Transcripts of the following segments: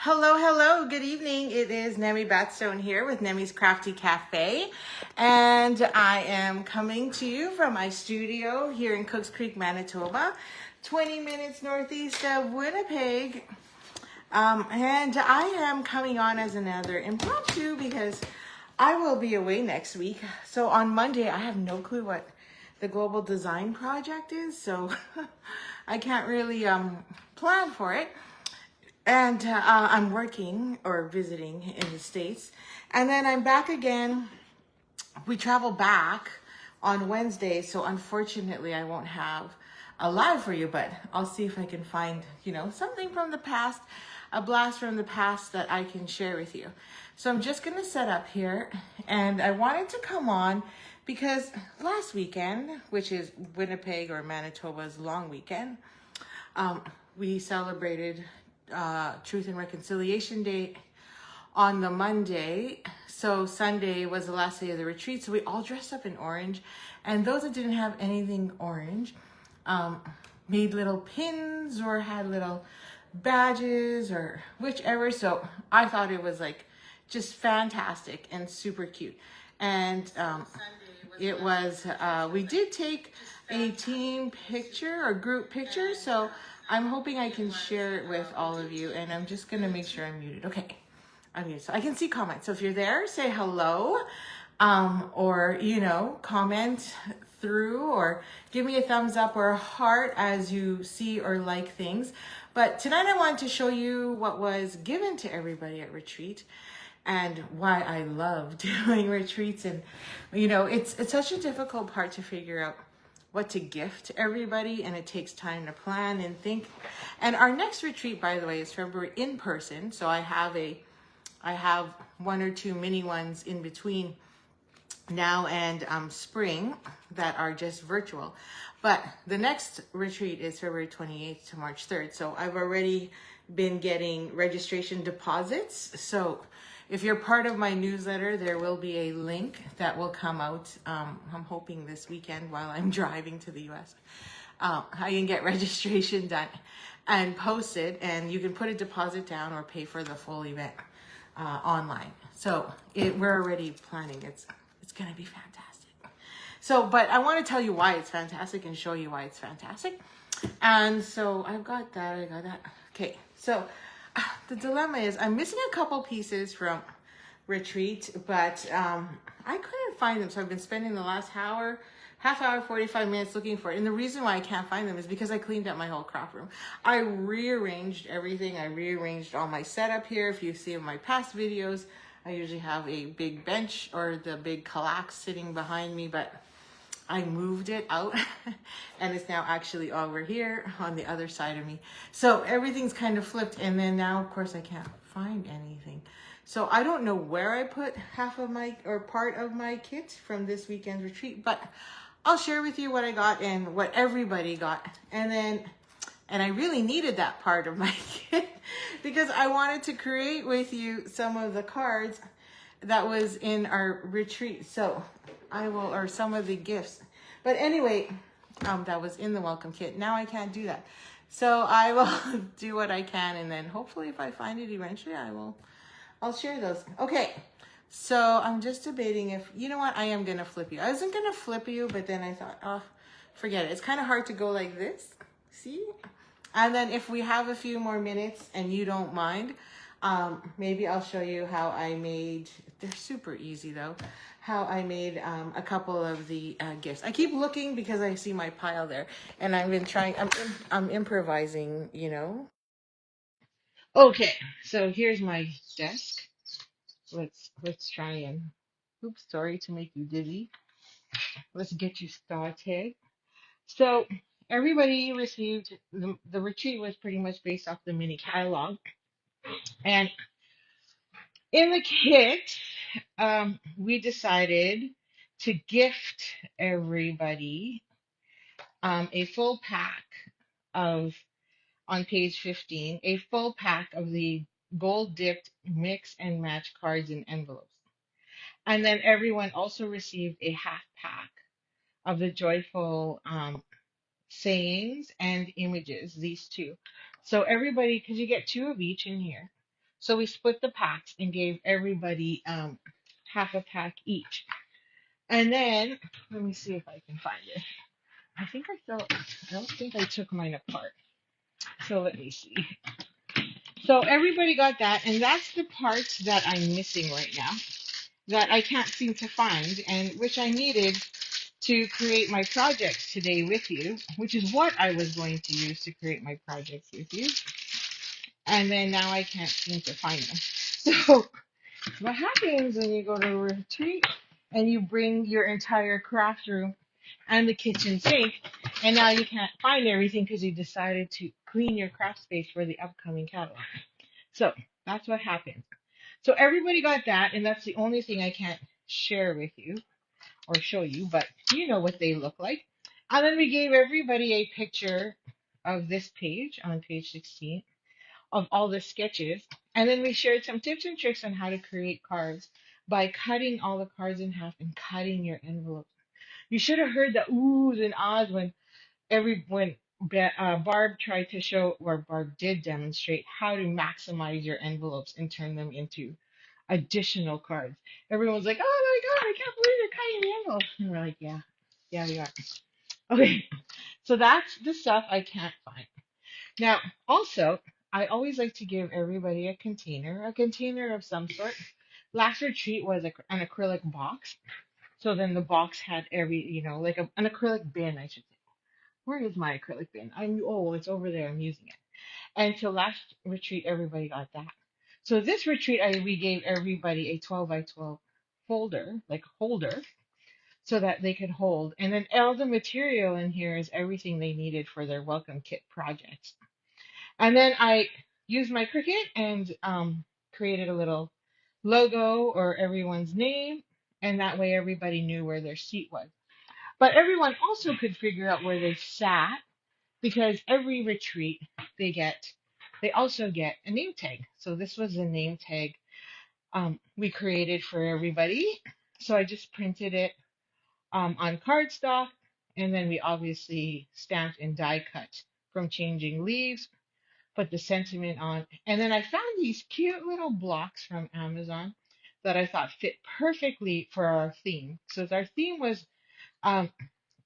Hello, hello, good evening. It is Nemi Batstone here with Nemi's Crafty Cafe, and I am coming to you from my studio here in Cooks Creek, Manitoba, 20 minutes northeast of Winnipeg. And I am coming on as another impromptu because I will be away next week. So on Monday, I have no clue what the global design project is, so I can't really plan for it. And I'm working or visiting in the States. And then I'm back again. We travel back on Wednesday. So unfortunately, I won't have a live for you, but I'll see if I can find, something from the past, a blast from the past that I can share with you. So I'm just going to set up here. And I wanted to come on because last weekend, which is Winnipeg or Manitoba's long weekend, we celebrated Truth and Reconciliation Day on the Monday. So Sunday was the last day of the retreat. So we all dressed up in orange. And those that didn't have anything orange made little pins or had little badges or whichever. So I thought it was like just fantastic and super cute. And it was, we did take a team picture or group picture. So I'm hoping I can share it with all of you, and I'm just going to make sure I'm muted. Okay, I'm muted. So I can see comments. So if you're there, say hello, or, comment through or give me a thumbs up or a heart as you see or like things. But tonight I wanted to show you what was given to everybody at retreat and why I love doing retreats. And, it's such a difficult part to figure out what to gift everybody, and it takes time to plan and think. And our next retreat, by the way, is February in person. So I have one or two mini ones in between now and spring that are just virtual. But the next retreat is February 28th to March 3rd. So I've already been getting registration deposits. So if you're part of my newsletter, there will be a link that will come out. I'm hoping this weekend while I'm driving to the US. I can get registration done and posted, and you can put a deposit down or pay for the full event online. So we're already planning. It's going to be fantastic. So, but I want to tell you why it's fantastic and show you why it's fantastic. And so I've got that. I got that. Okay. So the dilemma is I'm missing a couple pieces from retreat, but I couldn't find them. So I've been spending the last half hour, 45 minutes looking for it. And the reason why I can't find them is because I cleaned up my whole craft room. I rearranged everything. I rearranged all my setup here. If you see in my past videos, I usually have a big bench or the big kallax sitting behind me, but I moved it out and it's now actually over here on the other side of me. So everything's kind of flipped. And then now, of course, I can't find anything. So I don't know where I put half of my or part of my kit from this weekend's retreat, but I'll share with you what I got and what everybody got. And I really needed that part of my kit because I wanted to create with you some of the cards that was in our retreat. So or some of the gifts. But anyway, that was in the welcome kit. Now I can't do that. So I will do what I can, and then hopefully if I find it eventually, I'll share those. Okay. So I'm just debating if, you know what, I am going to flip you. I wasn't going to flip you, but then I thought, oh, forget it. It's kind of hard to go like this. See? And then if we have a few more minutes and you don't mind, maybe I'll show you how I made, they're super easy though, how I made a couple of the gifts. I keep looking because I see my pile there, and I've been trying, I'm improvising, Okay, so here's my desk. Let's try and, oops, sorry to make you dizzy. Let's get you started. So everybody received, the retreat was pretty much based off the mini catalog. And in the kit, we decided to gift everybody a full pack of, on page 15, a full pack of the gold dipped mix and match cards and envelopes. And then everyone also received a half pack of the joyful sayings and images, these two. So everybody, because you get two of each in here. So we split the packs and gave everybody half a pack each. And then let me see if I can find it. I don't think I took mine apart. So let me see. So everybody got that, and that's the parts that I'm missing right now that I can't seem to find, and which I needed to create my projects today with you, which is what I was going to use to create my projects with you. And then now I can't seem to find them. So what happens when you go to a retreat and you bring your entire craft room and the kitchen sink, and now you can't find everything because you decided to clean your craft space for the upcoming catalog. So that's what happened. So everybody got that, and that's the only thing I can't share with you or show you, but you know what they look like. And then we gave everybody a picture of this page on page 16 of all the sketches. And then we shared some tips and tricks on how to create cards by cutting all the cards in half and cutting your envelope. You should have heard the oohs and ahs when Barb tried to show, or Barb did demonstrate how to maximize your envelopes and turn them into additional cards. Everyone's like, "Oh my God, I can't believe you're cutting the envelope." And we're like, "Yeah, we are." Okay, so that's the stuff I can't find. Now, also, I always like to give everybody a container of some sort. Last retreat was an acrylic box. So then the box had like an acrylic bin, I should say. Where is my acrylic bin? It's over there. I'm using it. And so last retreat, everybody got that. So this retreat, we gave everybody a 12 by 12 folder, like holder, so that they could hold. And then all the material in here is everything they needed for their welcome kit projects. And then I used my Cricut and created a little logo or everyone's name, and that way everybody knew where their seat was. But everyone also could figure out where they sat because every retreat they also get a name tag. So this was a name tag we created for everybody. So I just printed it on cardstock, and then we obviously stamped and die cut from changing leaves, put the sentiment on. And then I found these cute little blocks from Amazon that I thought fit perfectly for our theme. So our theme was um,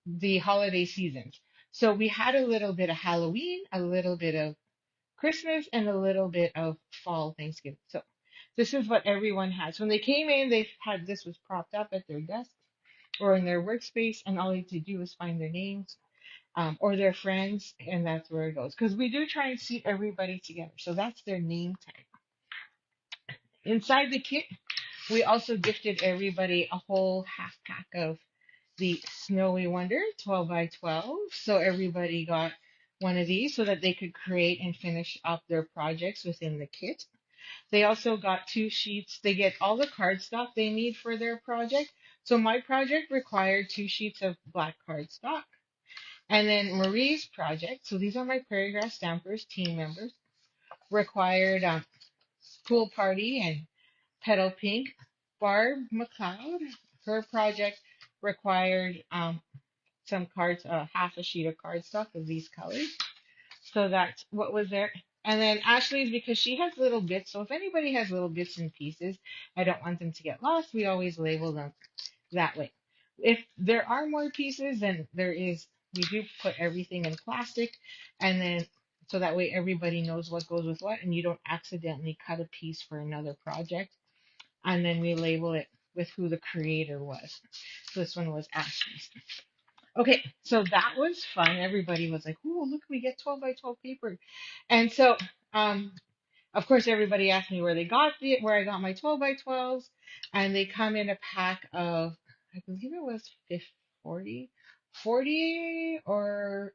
the holiday seasons. So we had a little bit of Halloween, a little bit of Christmas, and a little bit of fall Thanksgiving. So this is what everyone has. When they came in, they had this was propped up at their desk or in their workspace, and all they had to do was find their names or their friends, and that's where it goes. Because we do try and seat everybody together. So that's their name tag. Inside the kit, we also gifted everybody a whole half pack of the Snowy Wonder 12 by 12. So everybody got one of these so that they could create and finish up their projects within the kit. They also got 2 sheets. They get all the cardstock they need for their project. So my project required 2 sheets of black cardstock. And then Marie's project, so these are my Prairie Grass Stampers team members, required Pool Party and Petal Pink. Barb McLeod, her project required some cards, half a sheet of cardstock of these colors. So that's what was there. And then Ashley's, because she has little bits. So if anybody has little bits and pieces, I don't want them to get lost. We always label them that way. If there are more pieces, then we do put everything in plastic. And then, so that way everybody knows what goes with what, and you don't accidentally cut a piece for another project. And then we label it with who the creator was. So this one was Ashley's. Okay, so that was fun. Everybody was like, "Oh, look, we get 12 by 12 paper." And so, of course, everybody asked me where I got my 12 by 12s, and they come in a pack of, I believe it was 40, 40, or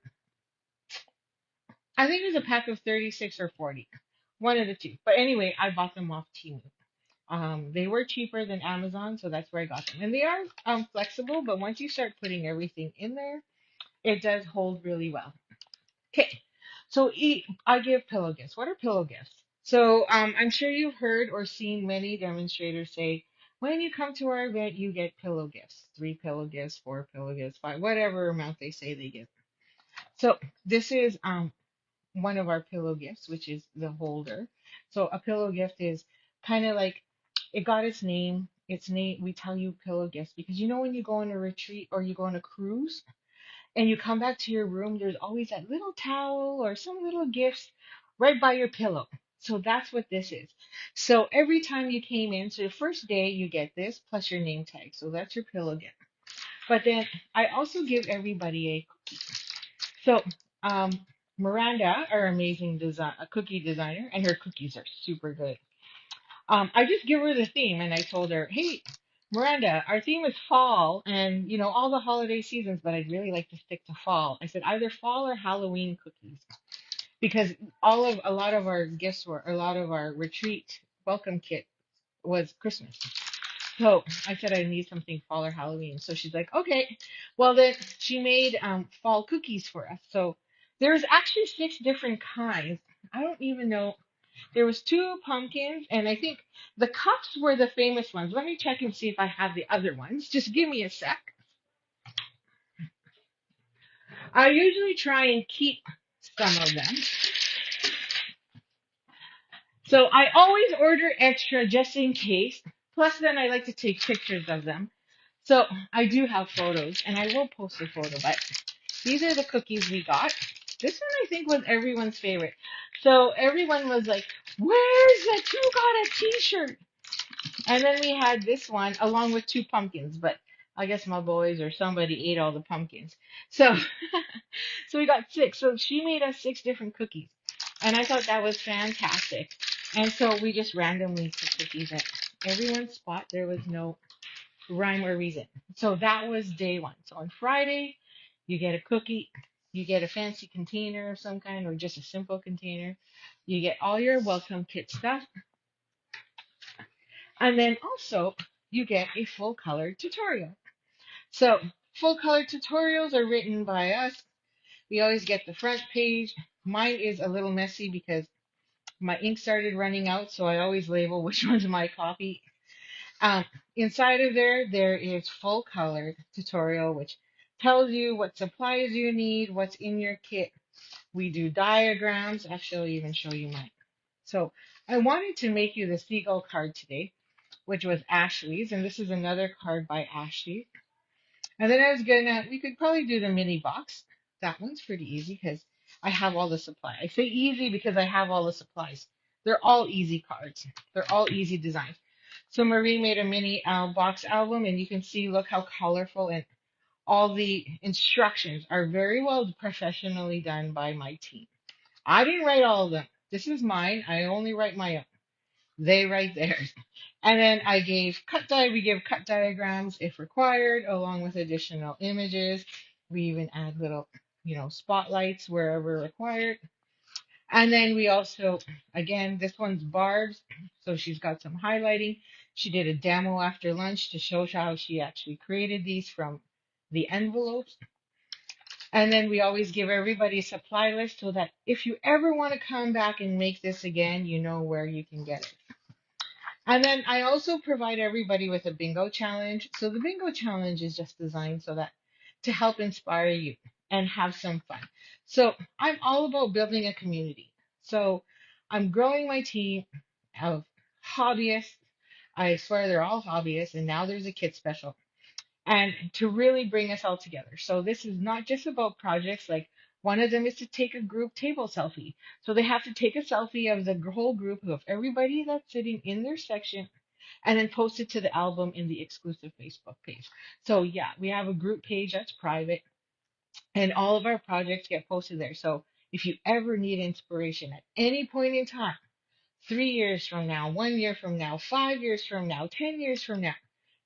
I think it was a pack of 36 or 40, one of the two. But anyway, I bought them off Temu. They were cheaper than Amazon, so that's where I got them. And they are flexible, but once you start putting everything in there, it does hold really well. Okay, so I give pillow gifts. What are pillow gifts? So I'm sure you've heard or seen many demonstrators say, when you come to our event, you get pillow gifts. 3 pillow gifts, 4 pillow gifts, 5, whatever amount they say they give. So this is one of our pillow gifts, which is the holder. So a pillow gift is kind of like it got its name. Its name, we tell you pillow gifts because you know when you go on a retreat or you go on a cruise and you come back to your room, there's always that little towel or some little gifts right by your pillow. So that's what this is. So every time you came in, so the first day you get this plus your name tag. So that's your pillow gift. But then I also give everybody a so um Miranda, our amazing design a cookie designer, and her cookies are super good. I just give her the theme and I told her, hey, Miranda, our theme is fall and you know all the holiday seasons, but I'd really like to stick to fall. I said either fall or Halloween cookies because a lot of our gifts were a lot of our retreat welcome kit was Christmas. So I said I need something fall or Halloween. So she's like, okay. Well then she made fall cookies for us. So there's actually six different kinds. I don't even know. There was two pumpkins, and I think the cups were the famous ones. Let me check and see if I have the other ones. Just give me a sec. I usually try and keep some of them. So I always order extra just in case. Plus, then I like to take pictures of them. So I do have photos, and I will post a photo. But these are the cookies we got. This one I think was everyone's favorite. So everyone was like, "Where's that? Who got a T-shirt?" And then we had this one along with two pumpkins. But I guess my boys or somebody ate all the pumpkins. So so we got six. So she made us six different cookies. And I thought that was fantastic. And so we just randomly took cookies at everyone's spot. There was no rhyme or reason. So that was day one. So on Friday, you get a cookie, you get a fancy container of some kind or just a simple container. You get all your welcome kit stuff. And then also you get a full color tutorial. So full color tutorials are written by us. We always get the front page. Mine is a little messy because my ink started running out, so I always label which one's my copy. Um, Inside of there, there is full color tutorial, which tells you what supplies you need, what's in your kit. We do diagrams. Actually, I'll even show you mine. So I wanted to make you the seagull card today, which was Ashley's, and this is another card by Ashley. And then I was we could probably do the mini box. That one's pretty easy because I have all the supply. I say easy because I have all the supplies. They're all easy cards. They're all easy designs. So Marie made a mini box album, and you can see, look how colorful, and all the instructions are very well professionally done by my team. I didn't write all of them. This is mine. I only write my own. They write theirs. And then we give cut diagrams if required, along with additional images. We even add little, spotlights wherever required. And then we also, again, this one's Barb's, so she's got some highlighting. She did a demo after lunch to show how she actually created these from the envelopes. And then we always give everybody a supply list so that if you ever want to come back and make this again, you know where you can get it. And then I also provide everybody with a bingo challenge. So the bingo challenge is just designed so that to help inspire you and have some fun. So I'm all about building a community. So I'm growing my team of hobbyists. I swear they're all hobbyists, and now there's a kid special. And to really bring us all together. So this is not just about projects like one of them is to take a group table selfie. So they have to take a selfie of the whole group of everybody that's sitting in their section and then post it to the album in the exclusive Facebook page. So yeah, we have a group page that's private and all of our projects get posted there. So if you ever need inspiration at any point in time, 3 years from now, 1 year from now, 5 years from now, 10 years from now,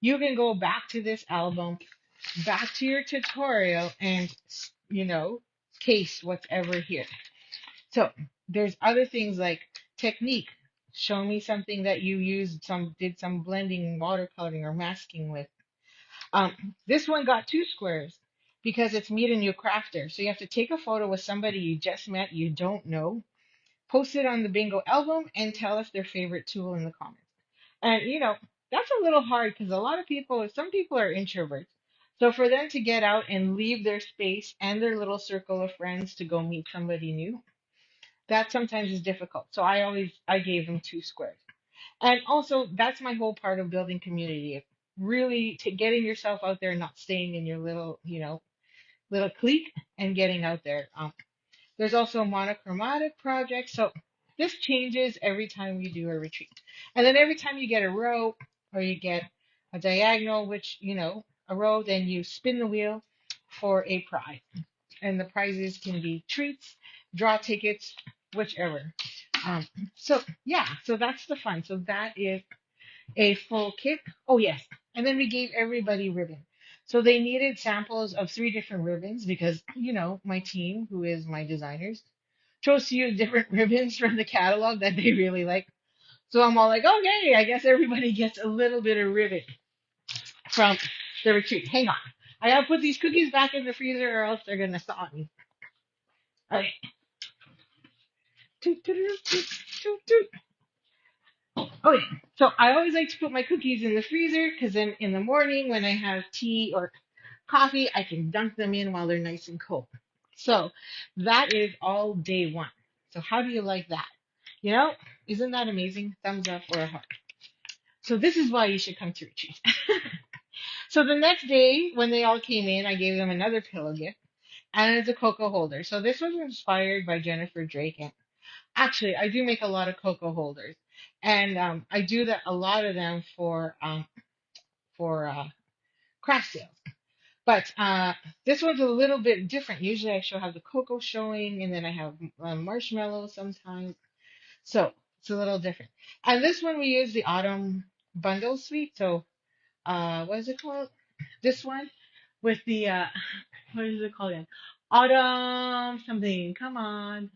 you can go back to this album, back to your tutorial and, you know, case what's ever here. So there's other things like technique. Show me something that you did some blending, watercoloring, or masking with. This one got two squares because it's meet a new crafter. So you have to take a photo with somebody you just met, you don't know, post it on the bingo album, and tell us their favorite tool in the comments. And that's a little hard because a lot of people, some people are introverts. So for them to get out and leave their space and their little circle of friends to go meet somebody new, that sometimes is difficult. So I gave them 2 squares. And also that's my whole part of building community. Really to getting yourself out there, not staying in your little, little clique and getting out there. There's also a monochromatic project. So this changes every time you do a retreat. And then every time you get a row or you get a diagonal, which, a row, then you spin the wheel for a prize. And the prizes can be treats, draw tickets, whichever. Um, so yeah, so that's the fun. So that is a full kit. Oh yes, and then we gave everybody ribbon. So they needed samples of 3 different ribbons because my team, who is my designers, chose to use different ribbons from the catalog that they really like. So I'm all like, okay, I guess everybody gets a little bit of ribbon from the retreat. Hang on, I gotta put these cookies back in the freezer or else they're gonna thaw me. Okay. Toot, toot, toot, toot, toot, toot. Oh yeah. So I always like to put my cookies in the freezer because then in the morning when I have tea or coffee, I can dunk them in while they're nice and cold. So that is all day one. So how do you like that? You know, isn't that amazing? Thumbs up or a heart. So this is why you should come to retreat. So the next day when they all came in, I gave them another pillow gift and it's a cocoa holder. So this was inspired by Jennifer Drake. And actually, I do make a lot of cocoa holders, and I do that a lot of them for craft sales. But this one's a little bit different. Usually, I have the cocoa showing, and then I have marshmallows sometimes. So it's a little different. And this one we use the autumn bundle suite. So what is it called? This one with the what is it called again? Autumn something. Come on.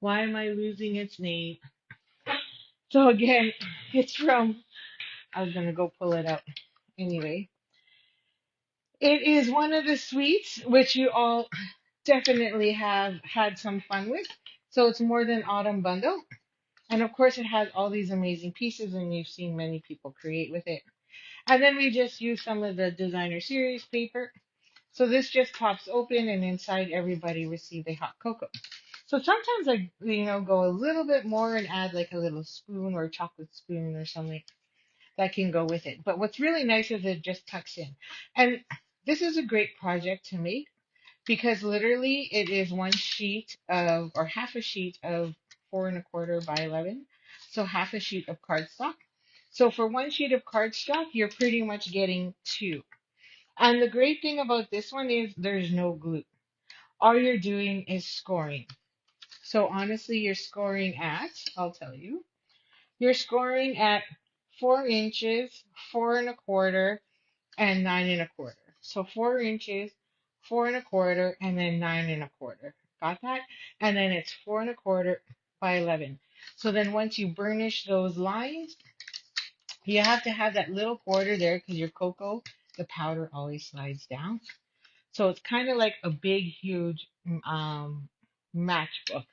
Why am I losing its name? So again, it's from, I was gonna go pull it up anyway. It is one of the sweets which you all definitely have had some fun with. So it's more than autumn bundle. And of course it has all these amazing pieces and you've seen many people create with it. And then we just use some of the designer series paper. So this just pops open and inside everybody received a hot cocoa. So sometimes I, go a little bit more and add like a little spoon or a chocolate spoon or something that can go with it. But what's really nice is it just tucks in. And this is a great project to make because literally it is one sheet of, or half a sheet of 4¼ by 11. So half a sheet of cardstock. So for one sheet of cardstock, you're pretty much getting 2. And the great thing about this one is there's no glue. All you're doing is scoring. So honestly, you're scoring at, I'll tell you, you're scoring at 4 inches, 4¼ and 9¼ So 4 inches, 4¼ and then 9¼ Got that? And then it's 4¼ by 11. So then once you burnish those lines, you have to have that little quarter there because your cocoa, the powder always slides down. So it's kind of like a big, huge matchbook.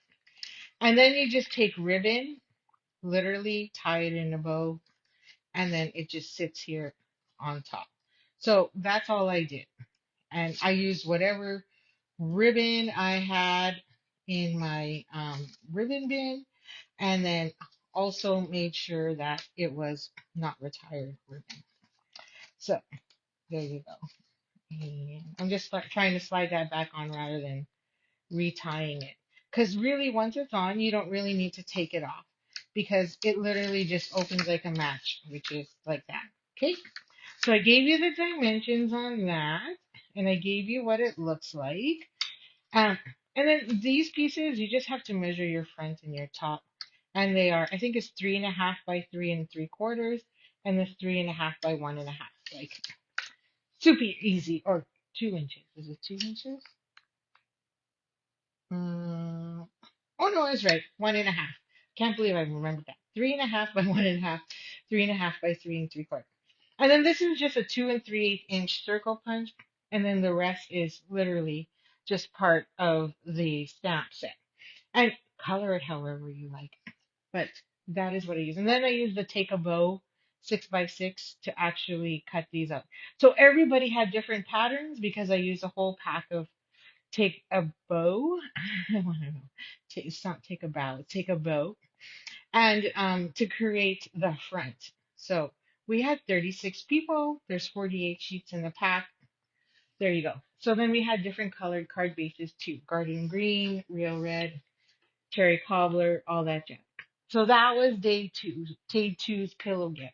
And then you just take ribbon, literally tie it in a bow, and then it just sits here on top. So that's all I did. And I used whatever ribbon I had in my ribbon bin, and then also made sure that it was not retired ribbon. So there you go. And I'm just trying to slide that back on rather than retying it. Because really, once it's on, you don't really need to take it off because it literally just opens like a match, which is like that. Okay? So I gave you the dimensions on that, and I gave you what it looks like. Um, and then these pieces, you just have to measure your front and your top. And they are, I think it's 3½ by 3¾ and this 3½ by 1½. Like super easy. Or 2 inches. Is it 2 inches? Oh no, I was right. 1½. Can't believe I remembered that. 3½ by 1½, 3½ by 3¾ And then this is just a 2 3/8 inch circle punch, and then the rest is literally just part of the stamp set. And color it however you like. But that is what I use. And then I use the Take a Bow 6x6 to actually cut these up. So everybody had different patterns because I used a whole pack of take a bow. I don't know. It's not take a bow. Take a bow and to create the front. So we had 36 people. There's 48 sheets in the pack. There you go. So then we had different colored card bases too. Garden green, real red, cherry cobbler, all that jazz. So that was day two, day two's pillow gift.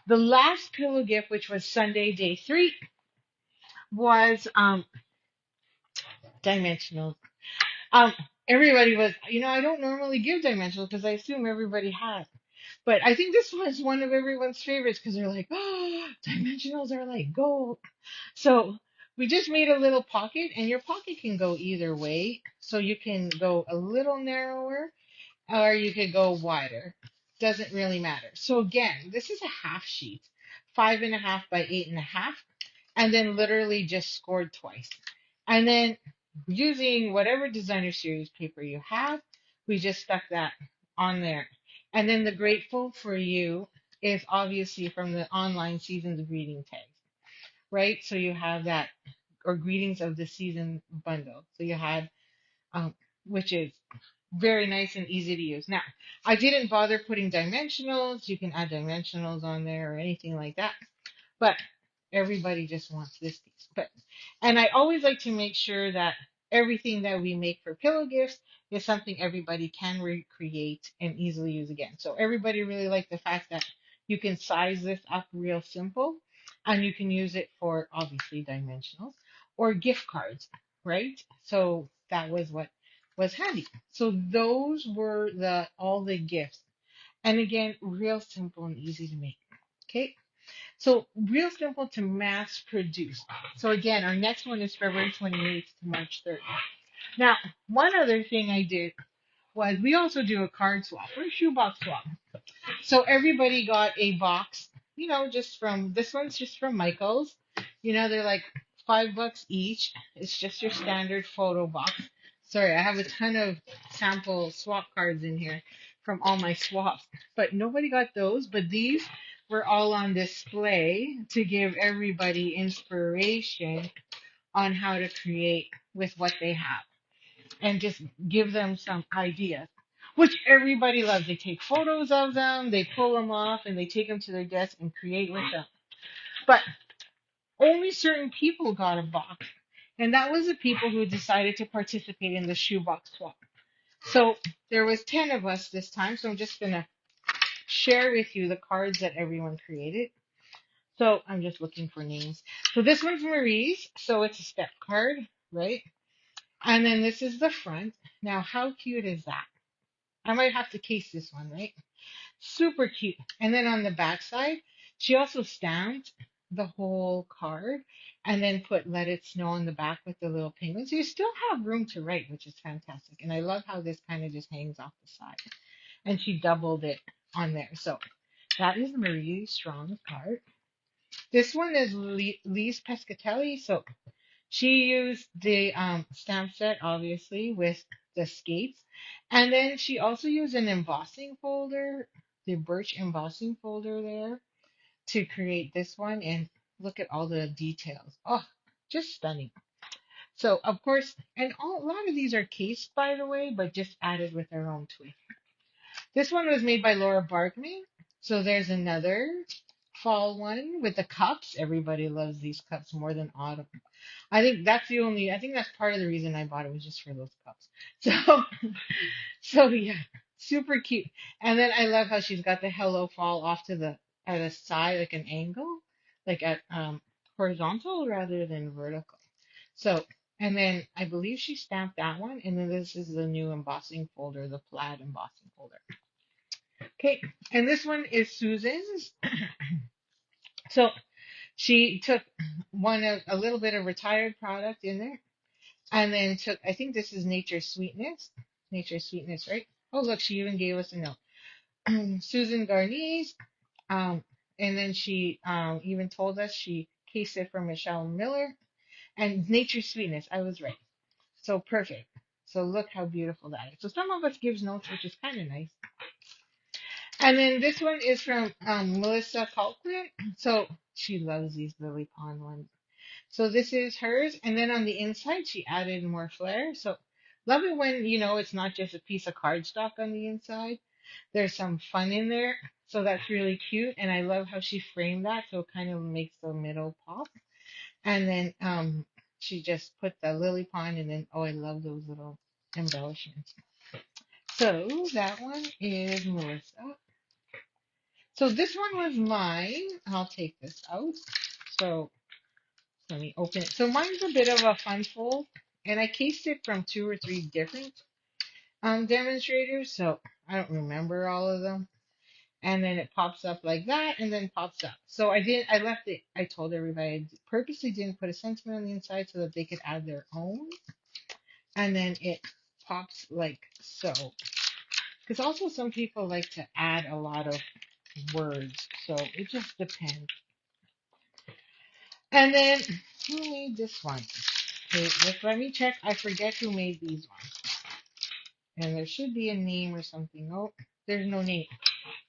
The last pillow gift, which was Sunday, day three, was dimensionals. Um, everybody was, I don't normally give dimensionals because I assume everybody has. But I think this was one of everyone's favorites because they're like, oh, dimensionals are like gold. So we just made a little pocket, and your pocket can go either way. So you can go a little narrower or you could go wider. Doesn't really matter. So again, this is a half sheet, 5.5 by 8.5, and then literally just scored twice. And then using whatever designer series paper you have, we just stuck that on there. And then the grateful for you is obviously from the online seasons greeting tags, right? So you have that, or greetings of the season bundle. So you had, um, which is very nice and easy to use. Now, I didn't bother putting dimensionals. You can add dimensionals on there or anything like that. But everybody just wants this piece. And I always like to make sure that everything that we make for pillow gifts is something everybody can recreate and easily use again. So everybody really liked the fact that you can size this up real simple and you can use it for obviously dimensionals or gift cards, right? So that was what was handy. So those were the all the gifts. And again, real simple and easy to make. Okay. So real simple to mass produce. So again, our next one is February 28th to March 30th. Now, one other thing I did was we also do a card swap or a shoebox swap. So everybody got a box, just from this one's just from Michael's. They're like $5 each. It's just your standard photo box. Sorry, I have a ton of sample swap cards in here from all my swaps, but nobody got those. But these were all on display to give everybody inspiration on how to create with what they have and just give them some ideas, which everybody loves. They take photos of them, they pull them off, and they take them to their desk and create with them. But only certain people got a box, and that was the people who decided to participate in the shoebox swap. So there was 10 of us this time, so I'm just gonna share with you the cards that everyone created. So I'm just looking for names. So this one's Marie's, so it's a step card, right? And then this is the front. Now, how cute is that? I might have to case this one, right? Super cute. And then on the back side, she also stamped the whole card and then put let it snow on the back with the little penguins. So you still have room to write, which is fantastic. And I love how this kind of just hangs off the side. And she doubled it on there. So that is Marie Strong's card. This one is Lise Pescatelli. So she used the stamp set, obviously, with the skates. And then she also used an embossing folder, the birch embossing folder there, to create this one. And look at all the details. Oh, just stunning. So, of course, and a lot of these are cased, by the way, but just added with their own twist. This one was made by Laura Barkman. So there's another fall one with the cups. Everybody loves these cups more than autumn. I think that's part of the reason I bought it was just for those cups. So, so yeah, super cute. And then I love how she's got the hello fall off to the at a side, like an angle, like at horizontal rather than vertical. So, and then I believe she stamped that one. And then this is the new embossing folder, the plaid embossing folder. Okay, and this one is Susan's. So she took a little bit of retired product in there and then took, I think this is Nature's Sweetness. Nature's Sweetness, right? Oh, look, she even gave us a note. Susan Garnies. Um, and then she even told us she cased it from Michelle Miller. And Nature's Sweetness, I was right. So perfect. So look how beautiful that is. So some of us gives notes, which is kind of nice. And then this one is from Melissa Colquhoun. So she loves these lily pond ones. So this is hers. And then on the inside, she added more flair. So love it when, it's not just a piece of cardstock on the inside. There's some fun in there. So that's really cute. And I love how she framed that. So it kind of makes the middle pop. And then she just put the lily pond and then, oh, I love those little embellishments. So that one is Melissa. So this one was mine. I'll take this out. So let me open it. So mine's a bit of a fun fold, and I cased it from 2 or 3 different demonstrators, so I don't remember all of them. And then it pops up like that, and then pops up. So I left it. I told everybody I purposely didn't put a sentiment on the inside so that they could add their own, and then it pops like so. Because also some people like to add a lot of words, so it just depends. And then who made this one? Okay, just let me check. I forget who made these ones. And there should be a name or something. Oh, there's no name.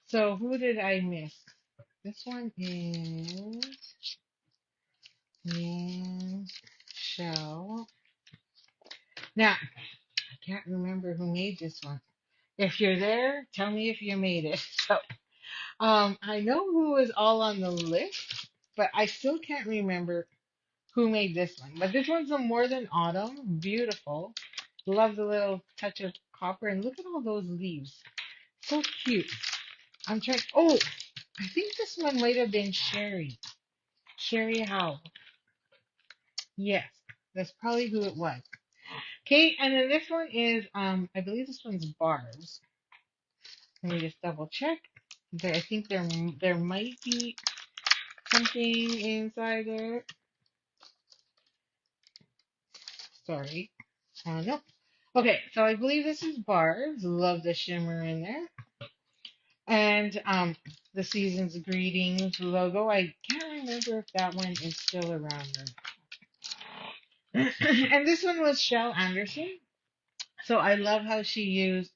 So who did I miss? This one is Michelle. Now, I can't remember who made this one. If you're there, tell me if you made it. So, I know who was all on the list, but I still can't remember who made this one. But this one's a More Than Autumn. Beautiful. Love the little touch of copper. And look at all those leaves. So cute. I'm trying. Oh, I think this one might have been Sherry. Sherry Howe. Yes, that's probably who it was. Okay, and then this one is, I believe this one's Barb's. Let me just double check. I think there might be something inside there. Sorry. No. Okay, so I believe this is Barb's. Love the shimmer in there. And the season's greetings logo. I can't remember if that one is still around or not. And this one was Shell Anderson. So I love how she used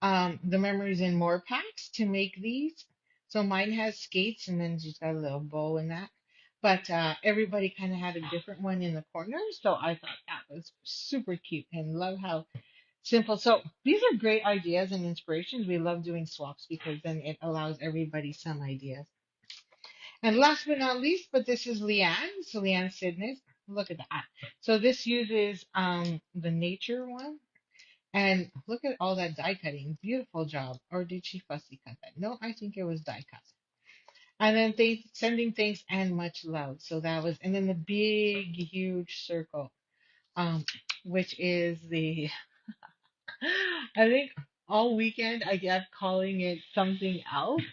the Memories in More packs to make these. So mine has skates and then she's got a little bow in that. But everybody kind of had a different one in the corner. So I thought that was super cute and love how simple. So these are great ideas and inspirations. We love doing swaps because then it allows everybody some ideas. And last but not least, but this is Leanne. So Leanne Sidney. Look at that. So this uses the nature one. And look at all that die cutting. Beautiful job. Or did she fussy cut that? No, I think it was die cut. And then sending thanks and much love. So that was, and then the big, huge circle, which is the, I think all weekend I kept calling it something else.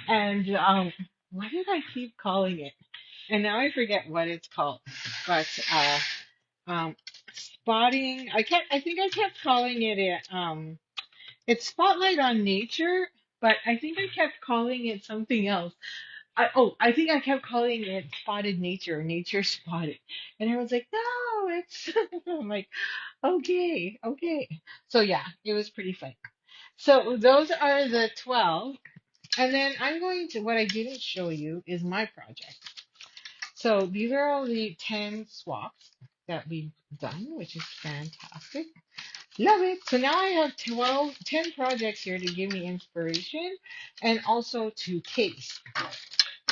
And what did I keep calling it? And now I forget what it's called. But um, spotting, I think I kept calling it it's Spotlight on Nature, but I think I kept calling it something else. I think I kept calling it Spotted Nature, Nature Spotted. And everyone's like, no, it's, I'm like, okay, okay. So yeah, it was pretty fun. So those are the 12. And then what I didn't show you is my project. So these are all the 10 swaps that we've done, which is fantastic. Love it. So now I have 10 projects here to give me inspiration and also to taste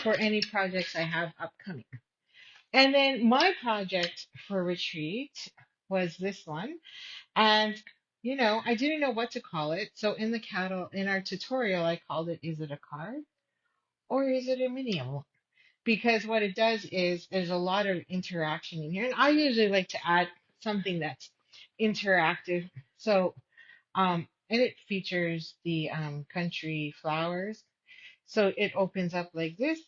for any projects I have upcoming. And then my project for retreat was this one. And, I didn't know what to call it. So in our tutorial, I called it, is it a card or is it a mini envelope? Because what it does is there's a lot of interaction in here. And I usually like to add something that's interactive. So and it features the country flowers. So it opens up like this.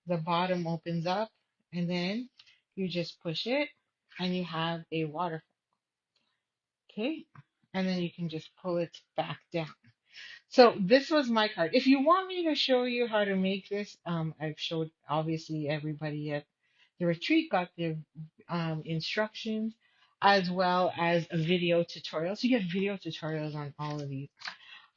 The bottom opens up, and then you just push it, and you have a waterfall. Okay, and then you can just pull it back down. So this was my card. If you want me to show you how to make this, I've showed obviously everybody at the retreat got the instructions as well as a video tutorial. So you get video tutorials on all of these.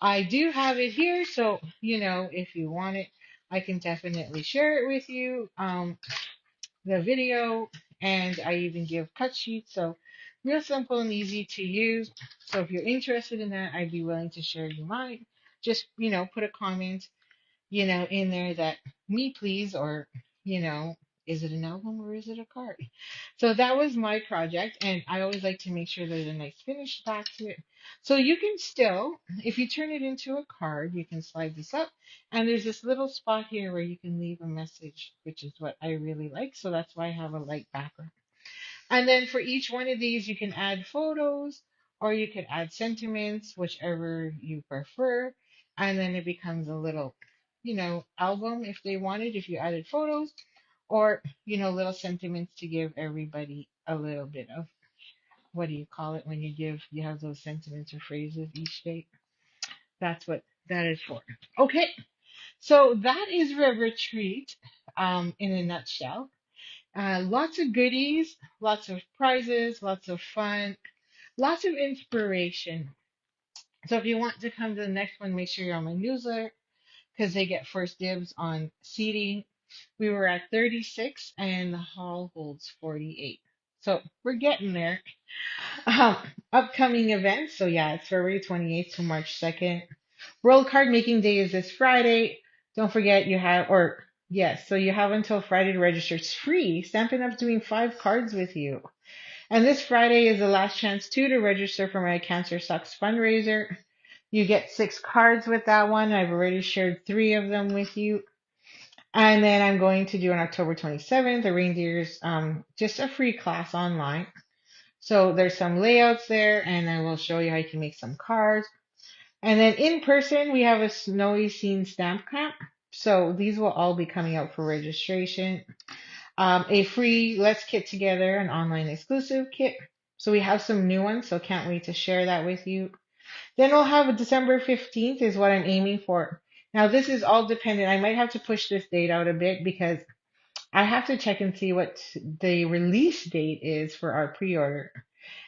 I do have it here, so if you want it, I can definitely share it with you. The video and I even give cut sheets. So real simple and easy to use. So if you're interested in that, I'd be willing to share you mine. Just, put a comment, in there that me please, or, you know, is it an album or is it a card? So that was my project, and I always like to make sure there's a nice finish back to it. So you can still, if you turn it into a card, you can slide this up, and there's this little spot here where you can leave a message, which is what I really like. So that's why I have a light background. And then for each one of these, you can add photos or you could add sentiments, whichever you prefer. And then it becomes a little, album if they wanted, if you added photos or, little sentiments to give everybody a little bit of, what do you call it when you have those sentiments or phrases each day? That's what that is for. Okay. So that is a retreat, in a nutshell. Lots of goodies, lots of prizes, lots of fun, lots of inspiration. So if you want to come to the next one, make sure you're on my newsletter because they get first dibs on seating. We were at 36 and the hall holds 48. So we're getting there. Um, Upcoming events. So yeah, it's February 28th to March 2nd. World Card Making Day is this Friday. Don't forget yes, so you have until Friday to register. It's free. Stampin' Up's doing 5 cards with you. And this Friday is the last chance too to register for my Cancer Sucks fundraiser. You get 6 cards with that one. I've already shared 3 of them with you. And then I'm going to do on October 27th, the reindeers, just a free class online. So there's some layouts there, and I will show you how you can make some cards. And then in person, we have a snowy scene stamp camp. So these will all be coming out for registration. A free Let's Kit Together, an online exclusive kit. So we have some new ones, so can't wait to share that with you. Then we'll have a December 15th is what I'm aiming for. Now this is all dependent. I might have to push this date out a bit because I have to check and see what the release date is for our pre-order.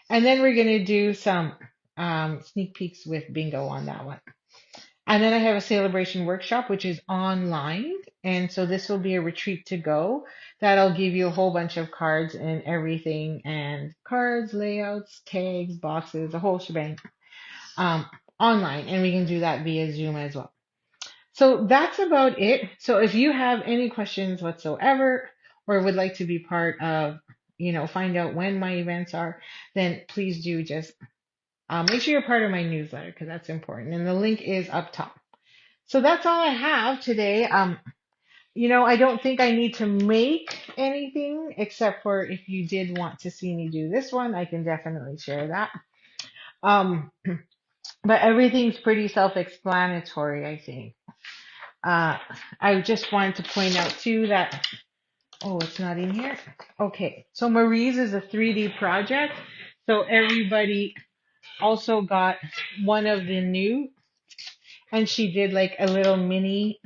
And then we're going to do some sneak peeks with bingo on that one. And then I have a celebration workshop, which is online. And so this will be a retreat to go. That'll give you a whole bunch of cards and everything, and cards, layouts, tags, boxes, a whole shebang, um, online. And we can do that via Zoom as well. So that's about it. So if you have any questions whatsoever or would like to be part of, find out when my events are, then please do just make sure you're part of my newsletter because that's important. And the link is up top. So that's all I have today. I don't think I need to make anything except for if you did want to see me do this one, I can definitely share that. Um, but everything's pretty self-explanatory, I think. I just wanted to point out too that, oh, it's not in here. Okay, so Marie's is a 3D project. So everybody also got one of the new, and she did like a little mini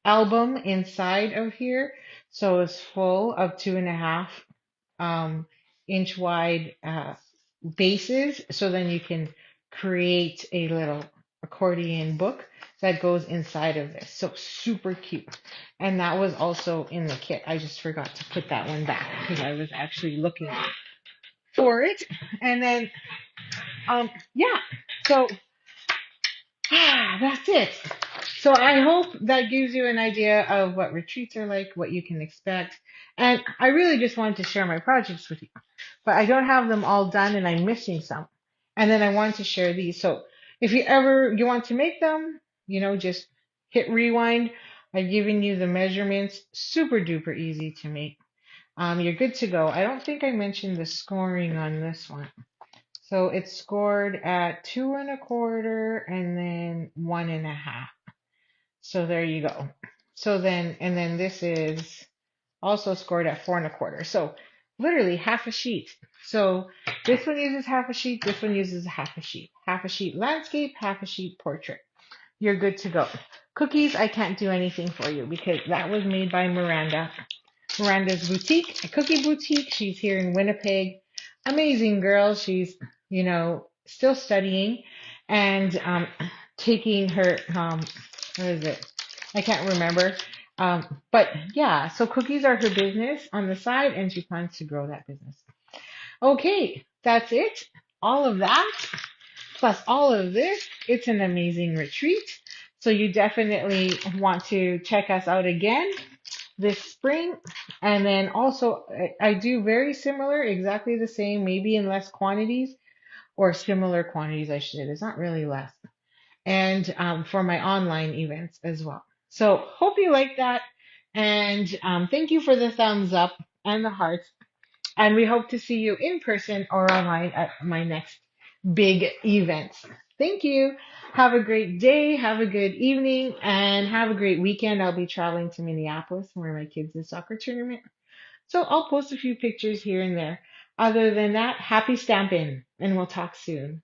album inside of here. So it's full of 2.5 inch wide bases. So then you can create a little accordion book that goes inside of this. So super cute. And that was also in the kit. I just forgot to put that one back because I was actually looking for it. And then, yeah, so that's it. So I hope that gives you an idea of what retreats are like, what you can expect. And I really just wanted to share my projects with you, but I don't have them all done and I'm missing some. And then I wanted to share these. So if you want to make them, just hit rewind. I've given you the measurements, super duper easy to make. You're good to go. I don't think I mentioned the scoring on this one. So it's scored at 2.25 and then 1.5. So there you go. And then this is also scored at 4.25. So literally half a sheet. So this one uses half a sheet. This one uses half a sheet. Half a sheet landscape, half a sheet portrait. You're good to go. Cookies, I can't do anything for you because that was made by Miranda. Miranda's boutique, a cookie boutique. She's here in Winnipeg. Amazing girl. She's, still studying and taking her, what is it? I can't remember. But yeah, so cookies are her business on the side, and she plans to grow that business. Okay, that's it. All of that, plus all of this, it's an amazing retreat. So you definitely want to check us out again this spring. And then also, I do very similar, exactly the same, maybe in less quantities or similar quantities, I should say. There's not really less. And for my online events as well. So hope you like that. And thank you for the thumbs up and the hearts. And we hope to see you in person or online at my next big events. Thank you. Have a great day. Have a good evening and have a great weekend. I'll be traveling to Minneapolis where my kids' soccer tournament. So I'll post a few pictures here and there. Other than that, happy stampin' and we'll talk soon.